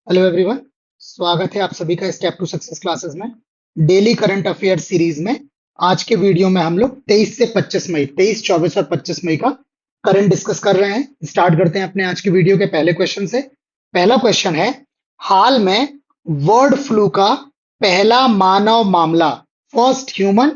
Hello everyone. स्वागत है आप सभी का स्टेप टू सक्सेस क्लासेस में डेली करंट अफेयर सीरीज में। आज के वीडियो में हम लोग 23 से 25 मई 23, 24 और 25 मई का करंट डिस्कस कर रहे हैं। स्टार्ट करते हैं अपने आज की वीडियो के पहले क्वेश्चन से। पहला क्वेश्चन है, हाल में बर्ड फ्लू का पहला मानव मामला फर्स्ट ह्यूमन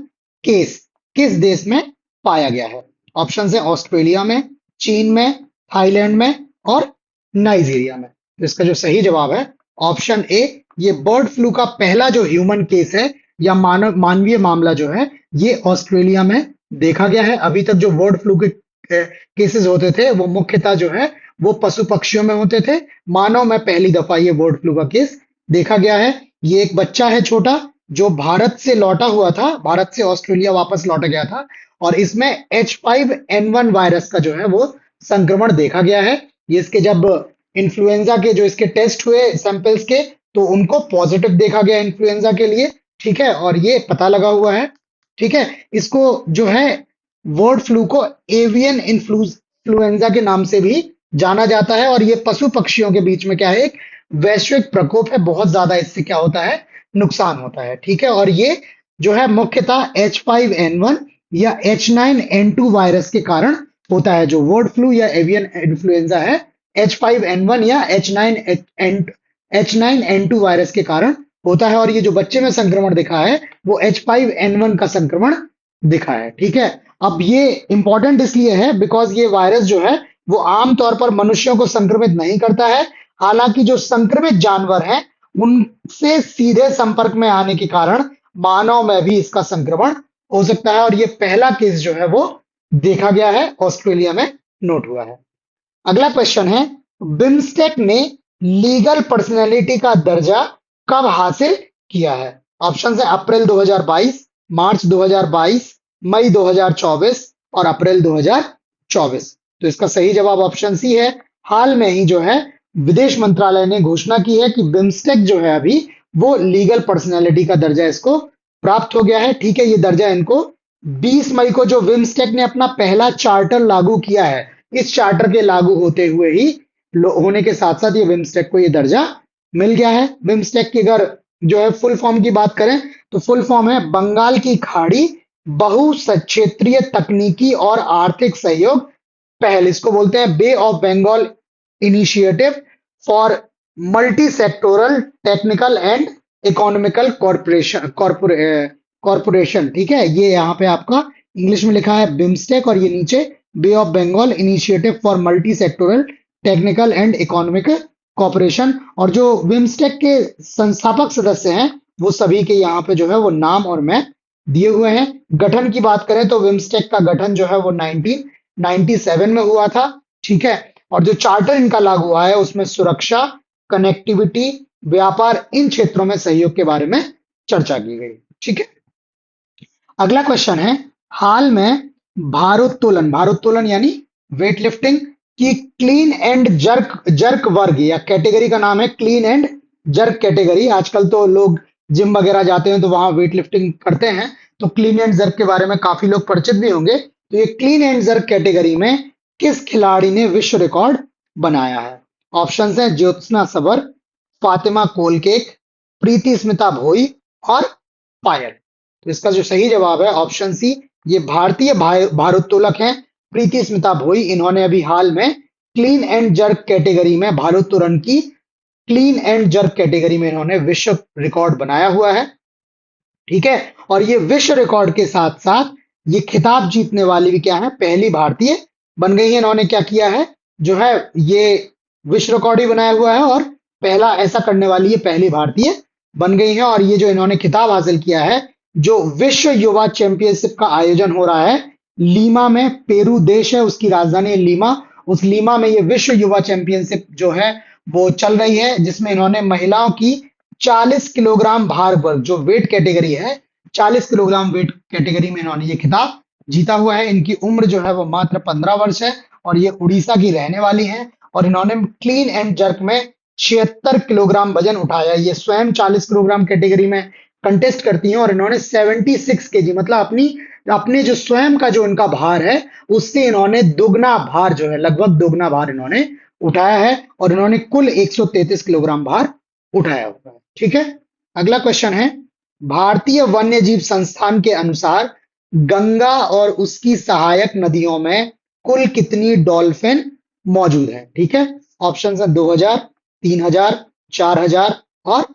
केस किस देश में पाया गया है? ऑप्शन है ऑस्ट्रेलिया में, चीन में, थाईलैंड में और नाइजीरिया में। तो इसका जो सही जवाब है ऑप्शन ए, ये बर्ड फ्लू का पहला जो ह्यूमन केस है या मानवीय मामला जो है ये ऑस्ट्रेलिया में देखा गया है। अभी तक जो बर्ड फ्लू के केसेस होते थे वो मुख्यतः जो है वो पशु पक्षियों में होते थे। मानव में पहली दफा ये बर्ड फ्लू का केस देखा गया है। ये एक बच्चा है छोटा जो भारत से लौटा हुआ था, भारत से ऑस्ट्रेलिया वापस लौट गया था और इसमें H5N1 वायरस का जो है वो संक्रमण देखा गया है। ये इसके जब इन्फ्लुएंजा के जो इसके टेस्ट हुए सैंपल्स के तो उनको पॉजिटिव देखा गया इन्फ्लुएंजा के लिए, ठीक है, और ये पता लगा हुआ है, ठीक है। इसको जो है बर्ड फ्लू को एवियन इन्फ्लुएंजा के नाम से भी जाना जाता है और ये पशु पक्षियों के बीच में क्या है, एक वैश्विक प्रकोप है। बहुत ज्यादा इससे क्या होता है, नुकसान होता है, ठीक है। और ये जो है मुख्यतः H5N1 या H9N2 वायरस के कारण होता है। जो बर्ड फ्लू या एवियन इन्फ्लुएंजा है H5N1 या H9N2 वायरस के कारण होता है और ये जो बच्चे में संक्रमण दिखा है वो H5N1 का संक्रमण दिखा है, ठीक है। अब ये इंपॉर्टेंट इसलिए है बिकॉज ये वायरस जो है वो आमतौर पर मनुष्यों को संक्रमित नहीं करता है। हालांकि जो संक्रमित जानवर हैं उनसे सीधे संपर्क में आने के कारण मानव में भी इसका संक्रमण हो सकता है और ये पहला केस जो है वो देखा गया है, ऑस्ट्रेलिया में नोट हुआ है। अगला क्वेश्चन है, बिमस्टेक ने लीगल पर्सनैलिटी का दर्जा कब हासिल किया है? ऑप्शन है अप्रैल 2022, मार्च 2022, मई 2024 और अप्रैल 2024। तो इसका सही जवाब ऑप्शन सी है। हाल में ही जो है विदेश मंत्रालय ने घोषणा की है कि बिमस्टेक जो है अभी वो लीगल पर्सनैलिटी का दर्जा इसको प्राप्त हो गया है, ठीक है। ये दर्जा इनको 20 मई को जो बिमस्टेक ने अपना पहला चार्टर लागू किया है, इस चार्टर के लागू होते हुए ही होने के साथ साथ ये बिमस्टेक को ये दर्जा मिल गया है। बिमस्टेक की अगर जो है फुल फॉर्म की बात करें तो फुल फॉर्म है बंगाल की खाड़ी बहु क्षेत्रीय तकनीकी और आर्थिक सहयोग पहल। इसको बोलते हैं Bay of Bengal initiative for multi sectoral technical and economical corporation, ठीक है। ये यहाँ पे आपका इंग्लिश में लिखा है बिमस्टेक और ये नीचे Bay of Bengal initiative for multi sectoral technical and economic cooperation. और जो बिमस्टेक के संस्थापक सदस्य हैं वो सभी के यहाँ पे जो है वो नाम और मैप दिए हुए हैं। गठन की बात करें तो बिमस्टेक का गठन जो है वो 1997 में हुआ था, ठीक है। और जो चार्टर इनका लागू हुआ है उसमें सुरक्षा, कनेक्टिविटी, व्यापार, इन क्षेत्रों में सहयोग के बारे में चर्चा की गई, ठीक है। अगला क्वेश्चन है, हाल में भारोत्तोलन यानी वेट लिफ्टिंग की क्लीन एंड जर्क वर्ग या कैटेगरी का नाम है क्लीन एंड जर्क कैटेगरी। आजकल तो लोग जिम वगैरह जाते हैं तो वहां वेट लिफ्टिंग करते हैं, तो क्लीन एंड जर्क के बारे में काफी लोग परिचित भी होंगे। तो ये क्लीन एंड जर्क कैटेगरी में किस खिलाड़ी ने विश्व रिकॉर्ड बनाया है? ऑप्शन है ज्योत्सना सबर, फातिमा कोलकेक, प्रीति स्मिता भोई और पायल। तो इसका जो सही जवाब है ऑप्शन सी, ये भारतीय भारोत्तोलक हैं प्रीति स्मिता भोई। इन्होंने अभी हाल में क्लीन एंड जर्क कैटेगरी में भारोत्तोलन की क्लीन एंड जर्क कैटेगरी में इन्होंने विश्व रिकॉर्ड बनाया हुआ है, ठीक है। और ये विश्व रिकॉर्ड के साथ साथ ये खिताब जीतने वाली भी क्या है, पहली भारतीय बन गई है। इन्होंने क्या किया है, जो है ये विश्व रिकॉर्ड ही बनाया हुआ है और पहला ऐसा करने वाली ये पहली भारतीय बन गई है। और ये जो इन्होंने खिताब हासिल किया है, जो विश्व युवा चैंपियनशिप का आयोजन हो रहा है लीमा में, पेरू देश है उसकी राजधानी है लीमा, उस लीमा में ये विश्व युवा चैंपियनशिप जो है वो चल रही है, जिसमें इन्होंने महिलाओं की 40 किलोग्राम भार वर्ग जो वेट कैटेगरी है, 40 किलोग्राम वेट कैटेगरी में इन्होंने ये खिताब जीता हुआ है। इनकी उम्र जो है वो मात्र 15 वर्ष है और ये उड़ीसा की रहने वाली है और इन्होंने क्लीन एंड जर्क में 76 किलोग्राम वजन उठाया। ये स्वयं 40 किलोग्राम कैटेगरी में कंटेस्ट करती हैं और इन्होंने 76 केजी मतलब अपने जो स्वयं का जो इनका भार है उससे इन्होंने दुगना भार जो है, लगभग दुगना भार इन्होंने उठाया है और इन्होंने कुल 133 किलोग्राम भार उठाया हुआ है। ठीक है, अगला क्वेश्चन है, भारतीय वन्य जीव संस्थान के अनुसार गंगा और उसकी सहायक नदियों में कुल कितनी डॉल्फिन मौजूद है? ठीक है, ऑप्शन है 2000, 3000, 4000 और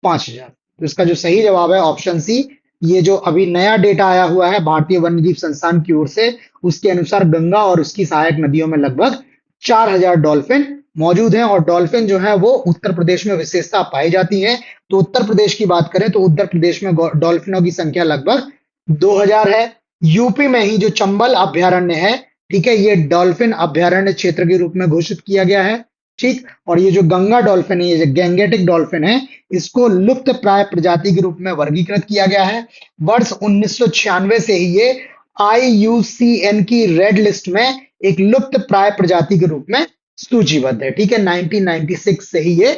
5000। तो इसका जो सही जवाब है ऑप्शन सी। ये जो अभी नया डेटा आया हुआ है भारतीय वन्यजीव संस्थान की ओर से, उसके अनुसार गंगा और उसकी सहायक नदियों में लगभग 4000 डॉल्फिन मौजूद हैं। और डॉल्फिन जो है वो उत्तर प्रदेश में विशेषता पाई जाती है। तो उत्तर प्रदेश की बात करें तो उत्तर प्रदेश में डॉल्फिनों की संख्या लगभग 2000 है। यूपी में ही जो चंबल अभयारण्य है, ठीक है, ये डॉल्फिन अभयारण्य क्षेत्र के रूप में घोषित किया गया है। ठीक, और ये जो गंगा डॉल्फिन है, ये जो गैंगेटिक डॉल्फिन है, इसको लुप्त प्राय प्रजाति के रूप में वर्गीकृत किया गया है। वर्ष 1996 से ही ये IUCN की रेड लिस्ट में एक लुप्त प्राय प्रजाति के रूप में सूचीबद्ध है। ठीक है, 1996 से ही ये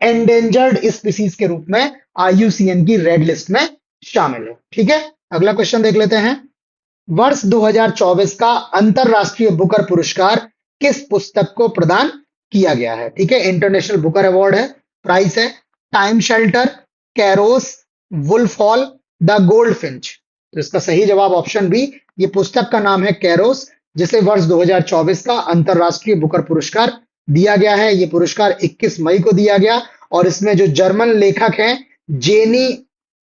एंडेंजर्ड स्पीसीज के रूप में IUCN की रेड लिस्ट में शामिल है। ठीक है, अगला क्वेश्चन देख लेते हैं। वर्ष 2024 का अंतरराष्ट्रीय बुकर पुरस्कार किस पुस्तक को प्रदान किया गया है? ठीक है, इंटरनेशनल बुकर अवार्ड है, प्राइस है Time Shelter, Kairos, Wolf Hall, the Goldfinch फिंच। तो इसका सही जवाब ऑप्शन बी। ये पुस्तक का नाम है कैरोस, जिसे वर्ष 2024 का अंतरराष्ट्रीय बुकर पुरस्कार दिया गया है। ये पुरस्कार 21 मई को दिया गया और इसमें जो जर्मन लेखक हैं जेनी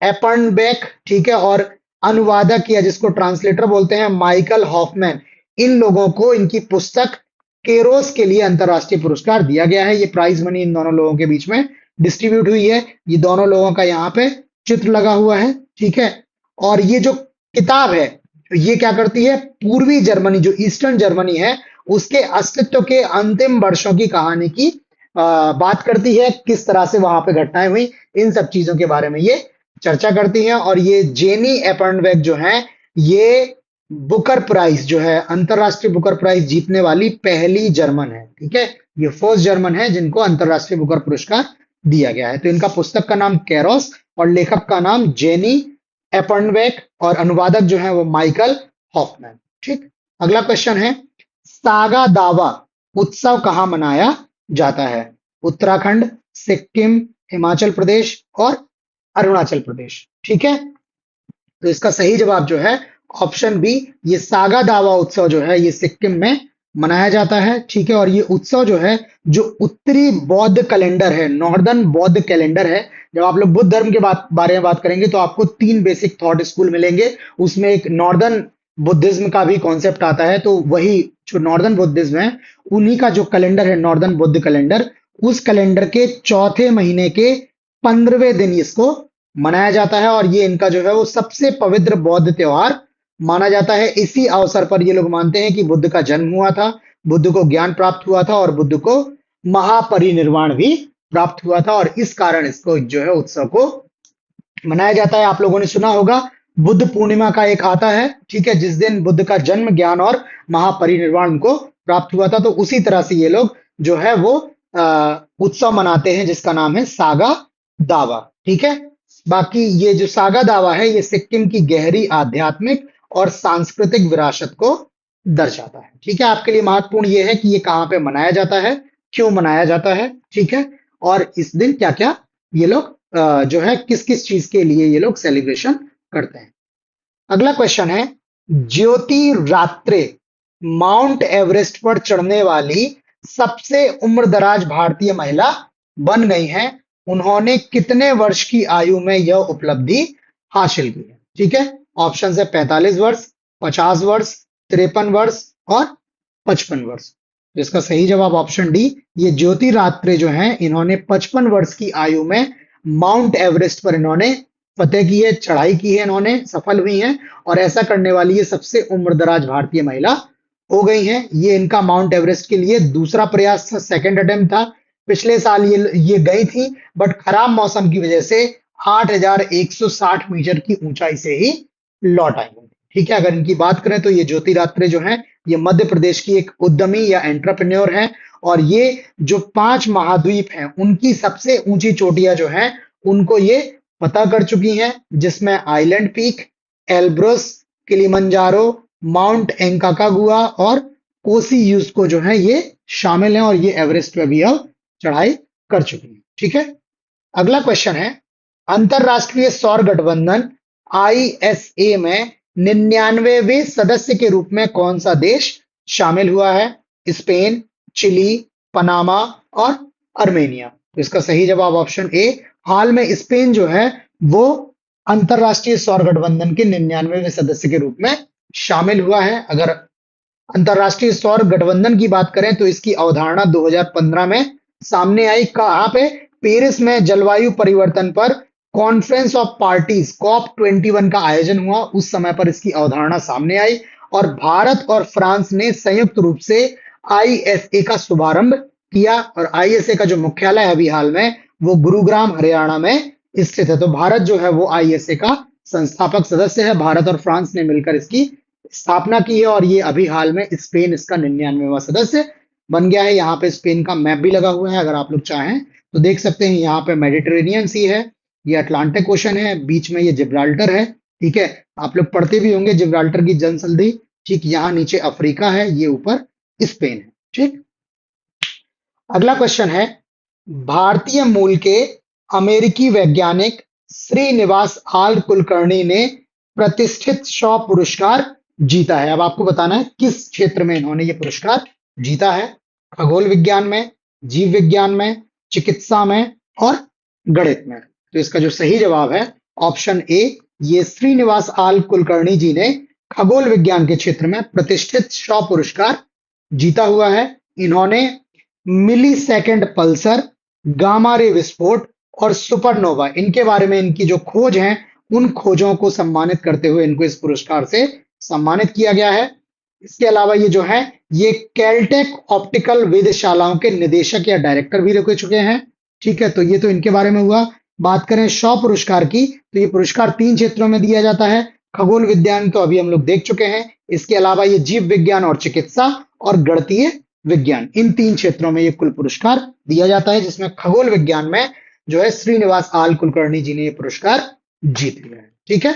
एपर्नबेक, ठीक है, और अनुवादक या जिसको ट्रांसलेटर बोलते हैं माइकल हॉफमैन, इन लोगों को इनकी पुस्तक केरोस के लिए अंतरराष्ट्रीय पुरस्कार दिया गया है। ये प्राइज मनी इन दोनों लोगों के बीच में डिस्ट्रीब्यूट हुई है। ये दोनों लोगों का यहाँ पे चित्र लगा हुआ है। ठीक है, और ये जो किताब है ये क्या करती है, पूर्वी जर्मनी जो ईस्टर्न जर्मनी है उसके अस्तित्व के अंतिम वर्षों की कहानी की बात करती है, किस तरह से वहां पे घटनाएं हुई, इन सब चीजों के बारे में ये चर्चा करती हैं। और ये जेनी एपर्नबेक जो है, ये बुकर प्राइज जो है अंतरराष्ट्रीय बुकर प्राइज जीतने वाली पहली जर्मन है। ठीक है, ये फर्स्ट जर्मन है जिनको अंतरराष्ट्रीय बुकर पुरस्कार दिया गया है। तो इनका पुस्तक का नाम कैरोस और लेखक का नाम जेनी एपर्नबेक और अनुवादक जो है वो माइकल हॉफमैन। ठीक, अगला क्वेश्चन है, सागा दावा उत्सव कहां मनाया जाता है? उत्तराखंड, सिक्किम, हिमाचल प्रदेश और अरुणाचल प्रदेश। ठीक है, तो इसका सही जवाब जो है ऑप्शन बी। ये सागा दावा उत्सव जो है ये सिक्किम में मनाया जाता है। ठीक है, और ये उत्सव जो है जो उत्तरी बौद्ध कैलेंडर है, नॉर्दर्न बौद्ध कैलेंडर है। जब आप लोग बुद्ध धर्म के बारे में बात करेंगे तो आपको 3 बेसिक थॉट स्कूल मिलेंगे। उसमें एक नॉर्दर्न बुद्धिज्म का भी कॉन्सेप्ट आता है। तो वही जो नॉर्दर्न बुद्धिज्म है उन्हीं का जो कैलेंडर है नॉर्दर्न बुद्ध कैलेंडर, उस कैलेंडर के चौथे महीने के 15वें दिन इसको मनाया जाता है। और ये इनका जो है वो सबसे पवित्र बौद्ध त्योहार माना जाता है। इसी अवसर पर ये लोग मानते हैं कि बुद्ध का जन्म हुआ था, बुद्ध को ज्ञान प्राप्त हुआ था और बुद्ध को महापरिनिर्वाण भी प्राप्त हुआ था। और इस कारण इसको जो है उत्सव को मनाया जाता है। आप लोगों ने सुना होगा बुद्ध पूर्णिमा का एक आता है, ठीक है, जिस दिन बुद्ध का जन्म, ज्ञान और महापरिनिर्वाण को प्राप्त हुआ था। तो उसी तरह से ये लोग जो है वो उत्सव मनाते हैं जिसका नाम है सागा दावा। ठीक है, बाकी ये जो सागा दावा है ये सिक्किम की गहरी आध्यात्मिक और सांस्कृतिक विरासत को दर्शाता है। ठीक है, आपके लिए महत्वपूर्ण ये है कि ये कहाँ पे मनाया जाता है, क्यों मनाया जाता है, ठीक है, और इस दिन क्या क्या ये लोग जो है किस किस चीज के लिए ये लोग सेलिब्रेशन करते हैं। अगला क्वेश्चन है, ज्योति रात्रे माउंट एवरेस्ट पर चढ़ने वाली सबसे उम्रदराज भारतीय महिला बन गई हैं। उन्होंने कितने वर्ष की आयु में यह उपलब्धि हासिल की है? ठीक है, ऑप्शन है 45 वर्ष, 50 वर्ष, 53 वर्ष और 55 वर्ष। तो इसका सही जवाब ऑप्शन डी। ये ज्योति रात्रे जो हैं इन्होंने 55 वर्ष की आयु में माउंट एवरेस्ट पर इन्होंने फतेह की है, चढ़ाई की है, इन्होंने सफल हुई हैं और ऐसा करने वाली ये सबसे उम्रदराज भारतीय महिला हो गई हैं। ये इनका माउंट एवरेस्ट के लिए दूसरा प्रयास था, सेकंड अटेम्प्ट था। पिछले साल ये गई थी बट खराब मौसम की वजह से 8160 मीटर की ऊंचाई से ही लौट आई। ठीक है, अगर इनकी बात करें तो ये ज्योति रात्रे जो है ये मध्य प्रदेश की एक उद्यमी या एंटरप्रेन्योर है और ये जो 5 महाद्वीप हैं उनकी सबसे ऊंची चोटियां जो हैं उनको ये पता कर चुकी हैं, जिसमें island peak, Elbrus, Kilimanjaro, Mount Aconcagua और कोसी यूस्को जो है ये शामिल हैं और ये एवरेस्ट पे भी अब चढ़ाई कर चुकी है। ठीक है, अगला क्वेश्चन है, अंतरराष्ट्रीय सौर गठबंधन आईएसए में 99वें सदस्य के रूप में कौन सा देश शामिल हुआ है? स्पेन, चिली, पनामा और अर्मेनिया। तो इसका सही जवाब ऑप्शन ए, हाल में स्पेन जो है वो अंतरराष्ट्रीय सौर गठबंधन के 99वें सदस्य के रूप में शामिल हुआ है। अगर अंतरराष्ट्रीय सौर गठबंधन की बात करें तो इसकी अवधारणा 2015 में सामने आई। कहां पे? पेरिस में जलवायु परिवर्तन पर कॉन्फ्रेंस ऑफ पार्टीज COP21 का आयोजन हुआ, उस समय पर इसकी अवधारणा सामने आई और भारत और फ्रांस ने संयुक्त रूप से आईएसए का शुभारंभ किया। और आईएसए का जो मुख्यालय है अभी हाल में वो गुरुग्राम हरियाणा में स्थित है। तो भारत जो है वो आईएसए का संस्थापक सदस्य है। भारत और फ्रांस ने मिलकर इसकी स्थापना की है और ये अभी हाल में स्पेन इसका 99वां सदस्य बन गया है। यहाँ पे स्पेन का मैप भी लगा हुआ है, अगर आप लोग चाहें तो देख सकते हैं। यहाँ पे मेडिटेरेनियन सी है, ये अटलांटिक ओशन है, बीच में ये जिब्राल्टर है। ठीक है, आप लोग पढ़ते भी होंगे जिब्राल्टर की जन संधि। ठीक, यहाँ नीचे अफ्रीका है, ये ऊपर स्पेन है। ठीक, अगला क्वेश्चन है, भारतीय मूल के अमेरिकी वैज्ञानिक श्रीनिवास आल कुलकर्णी ने प्रतिष्ठित शॉ पुरस्कार जीता है। अब आपको बताना है किस क्षेत्र में इन्होंने ये पुरस्कार जीता है। खगोल विज्ञान में, जीव विज्ञान में, चिकित्सा में और गणित में। तो इसका जो सही जवाब है ऑप्शन ए, ये श्रीनिवास आल कुलकर्णी जी ने खगोल विज्ञान के क्षेत्र में प्रतिष्ठित शॉ पुरस्कार जीता हुआ है। इन्होंने मिली सेकेंड पल्सर, गामा रे विस्फोट और सुपरनोवा, इनके बारे में इनकी जो खोज है उन खोजों को सम्मानित करते हुए इनको इस पुरस्कार से सम्मानित किया गया है। इसके अलावा ये जो है ये कैलटेक ऑप्टिकल वेधशालाओं के निदेशक या डायरेक्टर भी रह चुके हैं। ठीक है, तो ये तो इनके बारे में हुआ। बात करें शॉ पुरस्कार की तो ये पुरस्कार 3 क्षेत्रों में दिया जाता है। खगोल विज्ञान तो अभी हम लोग देख चुके हैं। इसके अलावा ये जीव विज्ञान और चिकित्सा और गणितीय विज्ञान, इन 3 क्षेत्रों में ये कुल पुरस्कार दिया जाता है, जिसमें खगोल विज्ञान में जो है श्रीनिवास आल कुलकर्णी जी ने ये पुरस्कार जीत लिया है। ठीक है,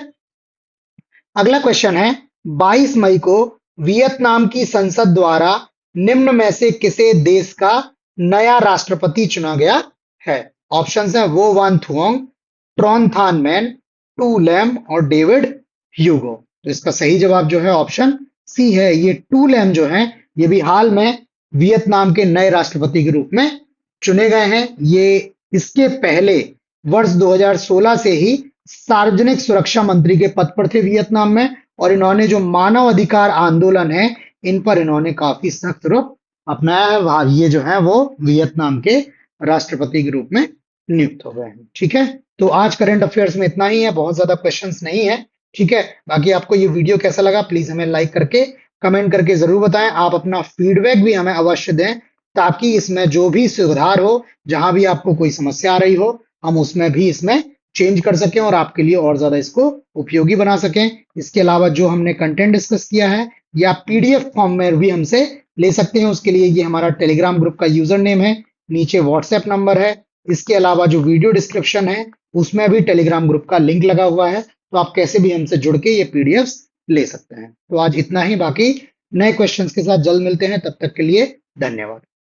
अगला क्वेश्चन है, 22 मई को वियतनाम की संसद द्वारा निम्न में से किसे देश का नया राष्ट्रपति चुना गया है? ऑप्शंस हैं वो Van Thuong, Tran Thanh Man, To Lam और डेविड ह्यूगो। तो इसका सही जवाब जो है ऑप्शन सी है। ये टू लैम जो है ये भी हाल में वियतनाम के नए राष्ट्रपति के रूप में चुने गए हैं। ये इसके पहले वर्ष 2016 से ही सार्वजनिक सुरक्षा मंत्री के पद पर थे वियतनाम में, और इन्होंने जो मानव अधिकार आंदोलन है इन पर इन्होंने काफी सख्त रुख अपनाया है। ये जो है वो वियतनाम के राष्ट्रपति के रूप में नियुक्त हो गए हैं। ठीक है, तो आज करंट अफेयर्स में इतना ही है, बहुत ज्यादा क्वेश्चंस नहीं है। ठीक है, बाकी आपको ये वीडियो कैसा लगा प्लीज हमें लाइक करके कमेंट करके जरूर बताएं। आप अपना फीडबैक भी हमें अवश्य दें ताकि इसमें जो भी सुधार हो, जहां भी आपको कोई समस्या आ रही हो, हम उसमें भी इसमें चेंज कर सकें और आपके लिए और ज्यादा इसको उपयोगी बना सकें। इसके अलावा जो हमने कंटेंट डिस्कस किया है या आप पीडीएफ फॉर्म में भी हमसे ले सकते हैं। उसके लिए ये हमारा टेलीग्राम ग्रुप का यूजर नेम है, नीचे व्हाट्सएप नंबर है। इसके अलावा जो वीडियो डिस्क्रिप्शन है उसमें भी टेलीग्राम ग्रुप का लिंक लगा हुआ है, तो आप कैसे भी हमसे जुड़ के ये पीडीएफ ले सकते हैं। तो आज इतना ही, बाकी नए क्वेश्चंस के साथ जल्द मिलते हैं, तब तक के लिए धन्यवाद।